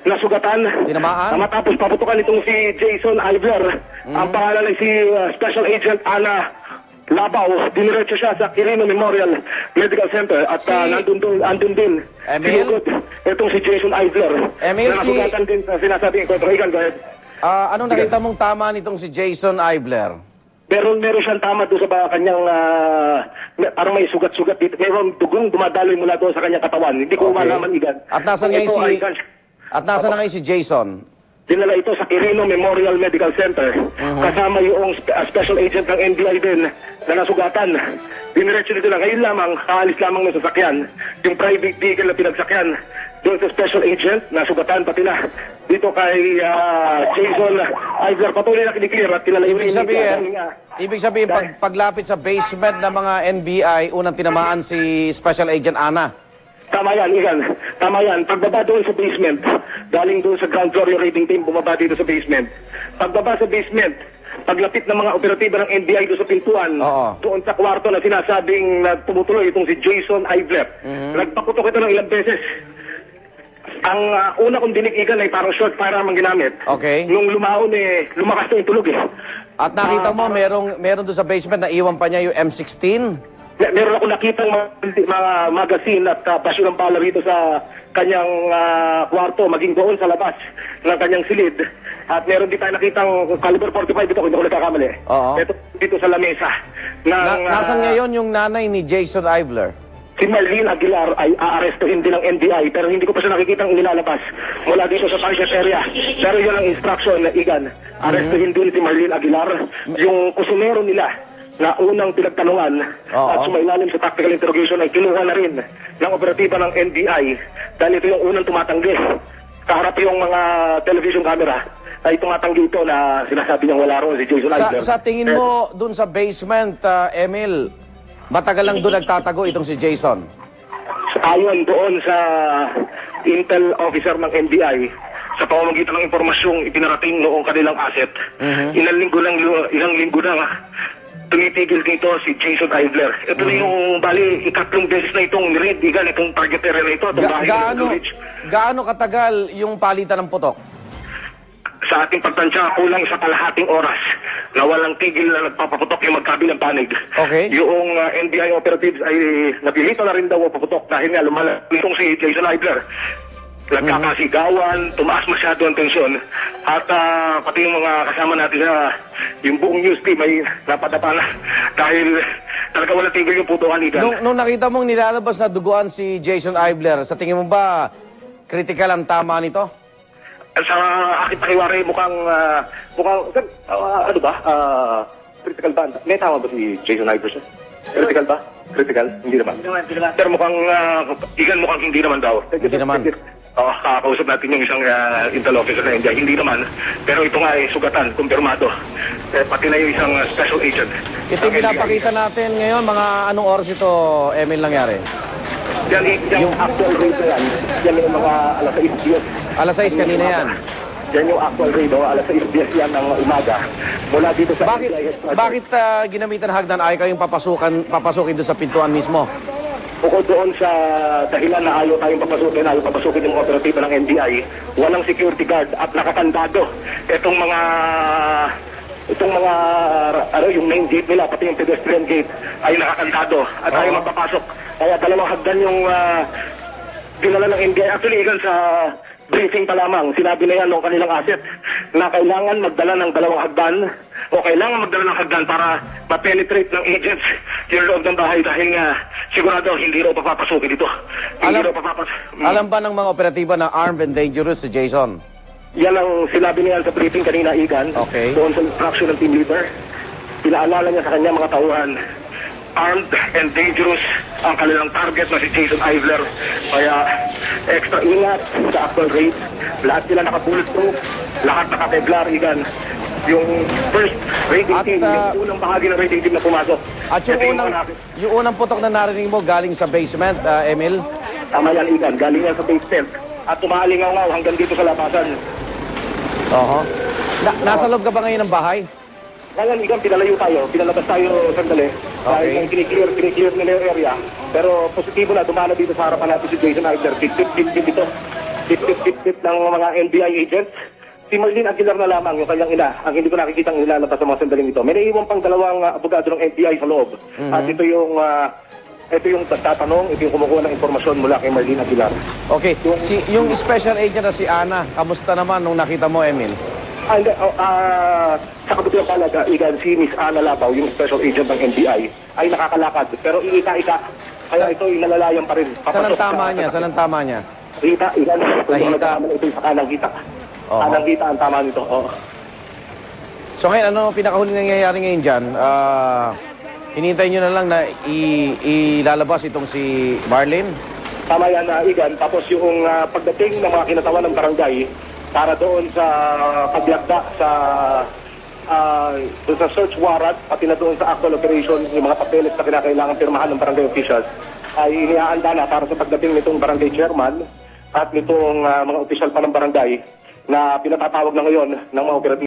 nasugatan. Tinamaan? Matapos paputukan itong si Jason Ivler. Ang pangalan ay si Special Agent Ana Labaw. Diniretso siya sa Quirino Memorial Medical Center at nandun din. Emil? Itong si Jason Ivler. Emil, nasugatan din sa sinasabing encontro. Igan, go ahead. Anong nakita mong tama nitong si Jason Ivler? Meron siyang tama doon sa kanyang, parang may sugat-sugat dito. Meron dugong dumadaloy mula doon sa kanyang katawan. Hindi ko malaman, Igan. At nasa na ngayon si Jason? Dinala ito sa Quirino Memorial Medical Center. Kasama yung special agent ng NBI din na nasugatan. Diniretso nito lang. Ngayon lamang, kaalis lamang ng sasakyan. Yung private vehicle na pinagsakyan. Doon sa special agent, nasugatan pati na. Dito kay Jason Ivler, patuloy na kiniklear at tinalayo Ibig sabihin, paglapit sa basement ng mga NBI, unang tinamaan si Special Agent Ana. Tama yan, Igan. Tama yan. Pagbaba doon sa basement, galing doon sa ground floor yung rating team, bumaba dito sa basement. Pagbaba sa basement, paglapit ng mga operatiba ng NBI doon sa pintuan, doon sa kwarto na sinasabing tumutuloy itong si Jason Ivler. Nagpakutok ito ng ilang beses. Ang una kong dinig, Igan, ay parang short para mang ginamit. Okay. Nung lumaon, lumakas na yung tulog eh. At nakita mo, meron doon sa basement na iwan pa niya yung M16? Meron ako nakitang mga magazine at basyo ng bala rito sa kanyang kwarto, maging doon sa labas ng kanyang silid. At meron din tayo nakitang caliber 45 dito, kung hindi ko nagkakamali. Dito sa lamesa. Nasaan ngayon yung nanay ni Jason Ivler? Si Marlene Aguilar ay aarestuhin din ng NBI pero hindi ko pa siya nakikitang inilalabas mula dito sa Sanchez area. Pero yun ang instruction na Igan. Arestuhin din si Marlene Aguilar, yung kusinero nila na unang pinagtanungan at sumailalim sa tactical interrogation ay kinuha na rin ng operatiba ng NBI dahil ito yung unang tumatanggi. Kaharap yung mga television camera ay tumatanggi ito na sinasabi niyang wala roon si Jason Ivler. Sa tingin mo dun sa basement, Emil, matagal lang doon nagtatago itong si Jason? Ayon doon sa intel officer ng NBI, sa pamamagitan ng impormasyong ipinarating noong kanilang asset, ilang linggo na tumitigil dito si Jason Ivler. Ito na yung bali, ikatlong beses na itong niread, Igan, itong target area na ito. Gaano katagal yung palitan ng putok? Sa ating pagtansya, kulang sa kalahating oras na walang tigil na nagpapaputok yung magkabilang panig. Okay. Yung NBI operatives ay napilito na rin daw paputok dahil nga lumalabitong si Jason Ivler. Nagkakasigawan, tumaas masyado ang tensyon. At pati yung mga kasama natin sa yung buong news team ay napadapa na dahil talaga walang tigil yung putukan nila. Nung nakita mong nilalabas na duguan si Jason Ivler, sa tingin mo ba critical ang tama nito? Sa aking pakiwari, mukhang ano ba? Critical ba? May tama ba si Jason Ivler? Critical ba? Critical? Hindi naman. Pero mukhang, Igan, mukhang hindi naman daw. Hindi naman. Kakausap natin yung isang intel officer na India. Hindi naman. Pero ito nga ay sugatan, kumpirmado. Pati na yung isang special agent. Ito yung pinapakita natin ngayon, mga anong oras ito, Emil, nangyari? Yung actual rate na yan, yan yung mga alas 6 Alas 6 kanina yan. Yan yung actual rate, alas 6 yan ng umaga. Mula dito sa... Bakit ginamitan ng hagdan ay kayong papasukin doon sa pintuan mismo? Bukod doon sa dahilan na ayaw tayong papasukin yung operatiba ng NBI, walang security guard at nakakandado itong mga yung main gate nila, pati yung pedestrian gate ay nakakandado at ayaw magpapasok. Kaya dalawang hagdan yung dinala ng NBI. Actually, Igan, sa briefing pa lamang, sinabi na yan ng kanilang asset na kailangan magdala ng dalawang hagdan o kailangan magdala ng hagdan para ma-penetrate ng agents yung loob ng bahay dahil nga sigurado hindi raw papapasukin dito. Alam ba ng mga operatiba na armed and dangerous si Jason? Yan ang sinabi niya sa briefing kanina, Igan. Okay. Doon sa instruction ng team leader. Pinaalala niya sa kanya mga tauhan, armed and dangerous ang kanilang target na si Jason Ivler. Kaya extra ingat sa actual rate. Lahat sila naka-bulletproof, lahat naka-Kevlar, Igan. Yung first rating team, yung unang bahagi ng rating team na pumasok. At yung unang putok na narinig mo galing sa basement, Emil? Tama yan, Igan. Galing yan sa basement. At tumaalingaw hanggang dito sa labasan. Nasa loob ka ba ngayon ng bahay? Ngayon, Igan, pinalayo tayo. Pinalabas tayo sandali. Okay. Dahil kiniklear nila yung area. Pero positibo na, dumana dito sa harapan natin si Jason Ivler. Big dito. tip ng mga NBI agents. Si Marlene Aguilar na lamang, yung kanyang ina, ang hindi ko nakikita ang nilalabas sa mga sandaling ito. May naiiwan pang dalawang abogado ng NBI sa loob. At ito yung tatanong, ito yung kumukuha ng impormasyon mula kay Marlene Aguilar. Okay, yung special agent na si Ana, kamusta naman nung nakita mo, Emil? Sa kabutiang palaga, Igan, si Miss Ana Labaw, yung special agent ng NBI, ay nakakalakad. Pero iika-ika, kaya ito ay nalalayan pa rin. Saan ang tama niya? Saan ang tama niya? Hita, Igan. Sa hita? Ito yung sa kanang hita. Oo. Kanang hita ang tama nito. Oo. So ngayon, ano ang pinakahuling nangyayari ngayon dyan? Hinihintay nyo na lang na ilalabas itong si Marlene? Tama yan, Igan. Tapos yung pagdating ng mga kinatawan ng barangay para doon sa paglagda sa search warrant, pati na doon sa actual operation, yung mga papeles na kinakailangan pirmahan ng barangay officials, ay inihaanda na para sa pagdating nitong barangay chairman at nitong mga opisyal pa ng barangay na pinatatawag na ngayon ng mga operatibo